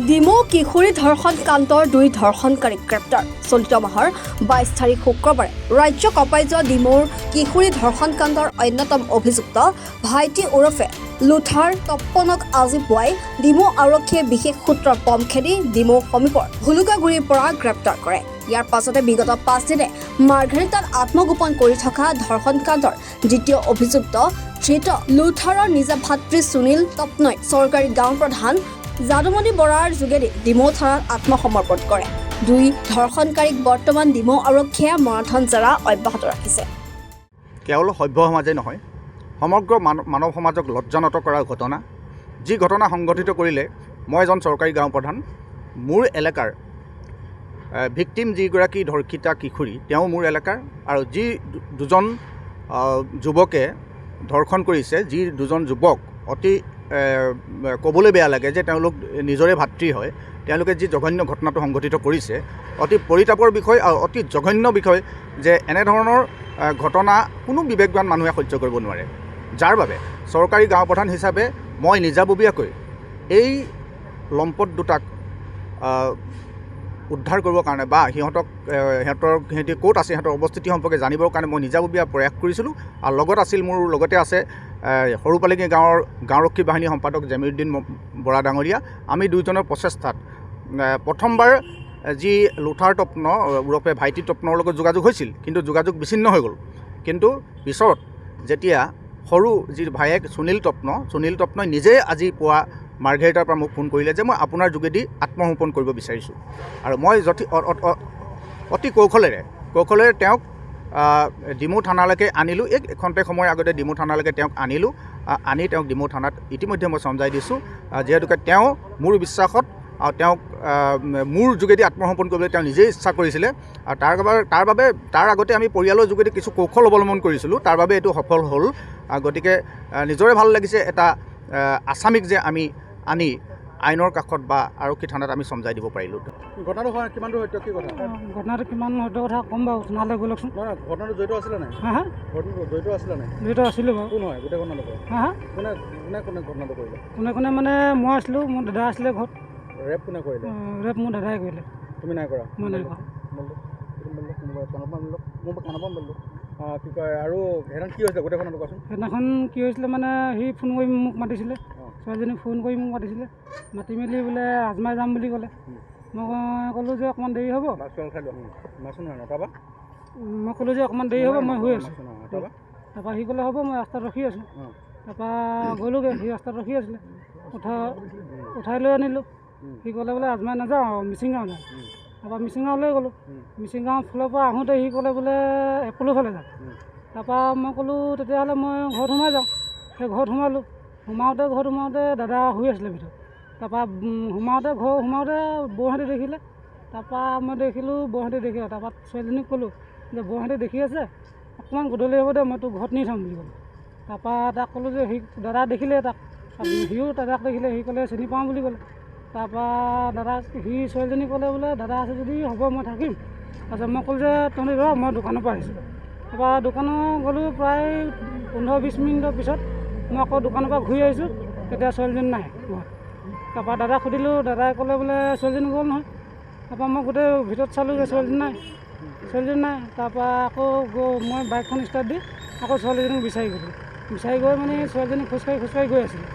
ডিমৌ কিশোৰী ধৰ্ষণ কাণ্ডৰ 2 ধৰ্ষণকাৰীক গ্ৰেপ্তাৰ। চলিত মাহৰ 22 তাৰিখ শুক্ৰবাৰে ৰাজ্য কঁপাই যোৱা ডিমৌৰ কিশোৰী ধৰ্ষণ কাণ্ডৰ অন্যতম অভিযুক্ত ভাইটি ওৰফে লুথাৰ তপ্পনক আজি পুৱাই ডিমৌ আৰক্ষীয়ে বিশেষ সূত্ৰৰ পম খেদি ডিমৌ সমীপৰ হুলুকাগুৰিৰ পৰা গ্ৰেপ্তাৰ কৰে। ইয়াৰ পাছতে বিগত 5 দিনে মাৰ্ঘেৰিটাত আত্মগোপন কৰি থকা ধৰ্ষণ কাণ্ডৰ দ্বিতীয় অভিযুক্ত ধৃত লুথাৰৰ নিজা ভাতৃ সুনীল তপ্নই চৰকাৰী গাঁও প্ৰধান যাদুমণি বৰাৰ যোগেদি ডিমৌ থানাত আত্মসমৰ্পণ কৰে। 2 ধৰ্ষণকাৰীক বৰ্তমান ডিমৌ আৰক্ষীয়ে মৰাধন জেৰা অব্যাহত ৰাখিছে। কেৱল সভ্য সমাজেই নহয়, সমগ্ৰ মানৱ সমাজক লজ্জানত কৰা ঘটনা, যি ঘটনা সংঘটিত কৰিলে মই এজন চৰকাৰী গাঁও প্ৰধান, মোৰ এলেকাৰ ভিক্টিম যিগৰাকী ধৰ্ষিতা কিশোৰী তেওঁ মোৰ এলেকাৰ, আৰু যি দুজন যুৱকে ধৰ্ষণ কৰিছে, যি দুজন যুৱক অতি ক'বলৈ বেয়া লাগে যে তেওঁলোক নিজৰে ভাতৃ হয়, তেওঁলোকে যি জঘন্য ঘটনাটো সংঘটিত কৰিছে, অতি পৰিতাপৰ বিষয় আৰু অতি জঘন্য বিষয় যে এনেধৰণৰ ঘটনা কোনো বিবেকবান মানুহে সহ্য কৰিব নোৱাৰে। যাৰ বাবে চৰকাৰী গাঁও প্ৰধান হিচাপে মই নিজাববীয়াকৈ এই লম্পট দুটাক উদ্ধাৰ কৰিবৰ কাৰণে বা সিহঁতি ক'ত আছে, সিহঁতৰ অৱস্থিতি সম্পৰ্কে জানিবৰ কাৰণে মই নিজাববীয়া প্ৰয়াস কৰিছিলোঁ। আৰু মোৰ লগতে আছে সৰুপালেঙি গাঁৱৰ গাঁওৰক্ষী বাহিনী সম্পাদক জেমিউদ্দিন বৰা ডাঙৰীয়া। আমি দুয়োজনৰ প্ৰচেষ্টাত প্ৰথমবাৰ যি লুথাৰ তপ্ন ওৰফে ভাইটি তপ্নৰ লগত যোগাযোগ হৈছিল, কিন্তু যোগাযোগ বিচ্ছিন্ন হৈ গ'ল। কিন্তু পিছত যেতিয়া সৰু যি ভায়েক সুনীল তপ্নই নিজে আজি পুৱা মাৰ্ঘেৰিটাৰ পৰা মোক ফোন কৰিলে যে মই আপোনাৰ যোগেদি আত্মসমৰ্পণ কৰিব বিচাৰিছোঁ, আৰু মই অতি কৌশলেৰে তেওঁক ডিমৌ থানালৈকে আনিলোঁ। খন্তেক সময়ৰ আগতে ডিমৌ থানালৈকে তেওঁক আনি তেওঁক ডিমৌ থানাত ইতিমধ্যে মই চমজাই দিছোঁ, যিহেতুকে তেওঁ মোৰ বিশ্বাসত তেওঁক মোৰ যোগেদি আত্মসমৰ্পণ কৰিবলৈ তেওঁ নিজেই ইচ্ছা কৰিছিলে। আৰু তাৰ আগতে আমি পৰিয়ালৰ যোগেদি কিছু কৌশল অৱলম্বন কৰিছিলোঁ, তাৰ বাবে এইটো সফল হ'ল। গতিকে নিজৰে ভাল লাগিছে এটা আসামিক যে আমি আনি আইনৰ কাষত বা আৰক্ষী থানাত আমি চমজাই দিব পাৰিলোঁ। ঘটনাটো কিমান দূৰ সত্য, কি কথা? ঘটনাটো কিমান সত্য কথা ক'ম বাৰু, থানালৈ গৈ লওকচোন। ঘটনাটো জড়িত আছিলে নাই? হা ঘটনাটো জড়িত আছিলে নাই? জড়িত আছিলোঁ বাৰু। কোন হয় গোটেই ঘটনাটো? হা কোনে ঘটনাটো কৰিলে? কোনে মানে মই আছিলোঁ, মোৰ দাদা আছিলে ঘৰত। ৰেপ কোনে কৰিলে? ৰেপ মোৰ দাদাই কৰিলে। তুমি নাই কৰা? মই নাই কৰা। কি কয়, আৰু সেইদিনা কি হৈছিলে গোটেই ঘটনাটো কোৱাচোন? সেইদিনাখন কি হৈছিলে মানে, সি ফোন কৰি মোক মাতিছিলে, ছোৱালীজনী ফোন কৰি মোক মাতিছিলে, মাতি মেলি বোলে আজমাই যাম বুলি ক'লে। মই ক'লোঁ যে অকণমান দেৰি হ'ব। মই ক'লোঁ যে অকণমান দেৰি হ'ব, মই শুই আছোঁ। তাৰপৰা সি ক'লে হ'ব, মই ৰাস্তাত ৰখি আছোঁ। তাৰপৰা গ'লোগৈ, সি ৰাস্তাত ৰখি আছিলে, উঠাই লৈ আনিলোঁ। সি ক'লে বোলে আজমাই নাযাওঁ, মিচিং গাঁও যাওঁ। তাৰপৰা মিচিং গাঁৱলৈ গ'লোঁ। মিচিং গাঁৱৰ ফালৰ পৰা আহোঁতে সি ক'লে বোলে এপলৰ ফালে যাওঁ। তাৰপৰা মই ক'লোঁ তেতিয়াহ'লে মই ঘৰত সোমাই যাওঁ। সেই ঘৰত সোমাওঁতে দাদা শুই আছিলে ভিতৰত। তাৰপৰা সোমাওঁতে বৌহঁতে দেখিলে। তাৰপৰা মই দেখিলোঁ বৌহঁতে দেখিলে। তাৰপৰা ছোৱালীজনীক ক'লোঁ যে বৌহঁতে দেখি আছে, অকণমান গধূলি হ'ব দে, মই তোক ঘৰত নি থ'ম বুলি ক'লোঁ। তাৰপৰা তাক ক'লোঁ যে দাদা দেখিলে তাক, সিও দাদাক দেখিলে, সি ক'লে চিনি পাওঁ বুলি ক'লে। তাৰপৰা ছোৱালীজনী ক'লে বোলে দাদা আছে যদি হ'ব, মই থাকিম। তাৰপিছত মই ক'লোঁ যে তহঁতি ৰ, মই দোকানৰ পৰা আহিছোঁ। তাৰপৰা দোকানত গ'লোঁ, প্ৰায় 15-20 মিনিটৰ পিছত মই আকৌ দোকানৰ পৰা ঘূৰি আহিছোঁ, তেতিয়া ছোৱালীজনী নাই ঘৰত। তাৰপৰা দাদাক সুধিলোঁ, দাদাই ক'লে বোলে ছোৱালীজনী গ'ল নহয়। তাৰপৰা মই গোটেই ভিতৰত চালোঁ যে ছোৱালীজনী নাই। তাৰপৰা আকৌ মই বাইকখন ষ্টাৰ্ট দি আকৌ ছোৱালীজনীক বিচাৰি গৈ মানে ছোৱালীজনী খোজকাঢ়ি গৈ আছিলোঁ।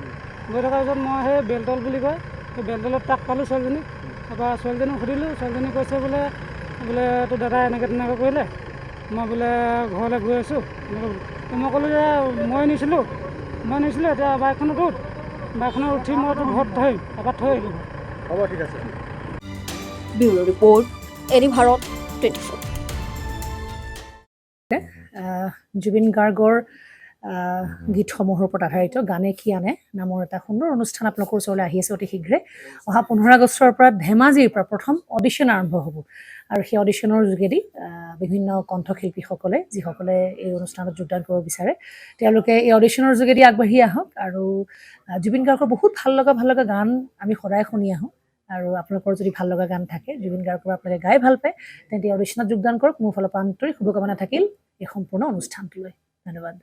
গৈ থকাৰ পিছত মই সেই বেলতল বুলি কয়, সেই বেলতলত তাক পালোঁ ছোৱালীজনীক। তাৰপৰা ছোৱালীজনীক সুধিলোঁ, ছোৱালীজনী কৈছে বোলে তোৰ দাদাই এনেকৈ কৰিলে, মই বোলে ঘৰলৈ গৈ আছোঁ। মই ক'লোঁ যে মই নিছিলোঁ, এতিয়া বাইকখনত উঠি মই তোৰ ঘৰত থৈ আহিলোঁ। হ'ব, ঠিক আছে। Bureau report, any Bharat 24। Zubeen গাৰ্গৰ গীতসমূহৰ ওপৰত আধাৰিত গানে কি আনে নামৰ এটা সুন্দৰ অনুষ্ঠান আপোনালোকৰ ওচৰলৈ আহি আছে অতি শীঘ্ৰে। অহা 15 আগষ্টৰ পৰা ধেমাজিৰ পৰা প্ৰথম অডিশ্যন আৰম্ভ হ'ব, আৰু সেই অডিশ্যনৰ যোগেদি বিভিন্ন কণ্ঠশিল্পীসকলে যিসকলে এই অনুষ্ঠানত যোগদান কৰিব বিচাৰে, তেওঁলোকে এই অডিশ্যনৰ যোগেদি আগবাঢ়ি আহক। আৰু জুবিন গাৰ্গৰ বহুত ভাল লগা গান আমি সদায় শুনি আহোঁ, আৰু আপোনালোকৰ যদি ভাল লগা গান থাকে, জুবিন গাৰ্গৰ আপোনালোকে গাই ভাল পায়, তেন্তে অডিশ্যনত যোগদান কৰক। মোৰ ফালৰ পৰা আন্তৰিক শুভকামনা থাকিল এই সম্পূৰ্ণ অনুষ্ঠানটোলৈ। ধন্যবাদ।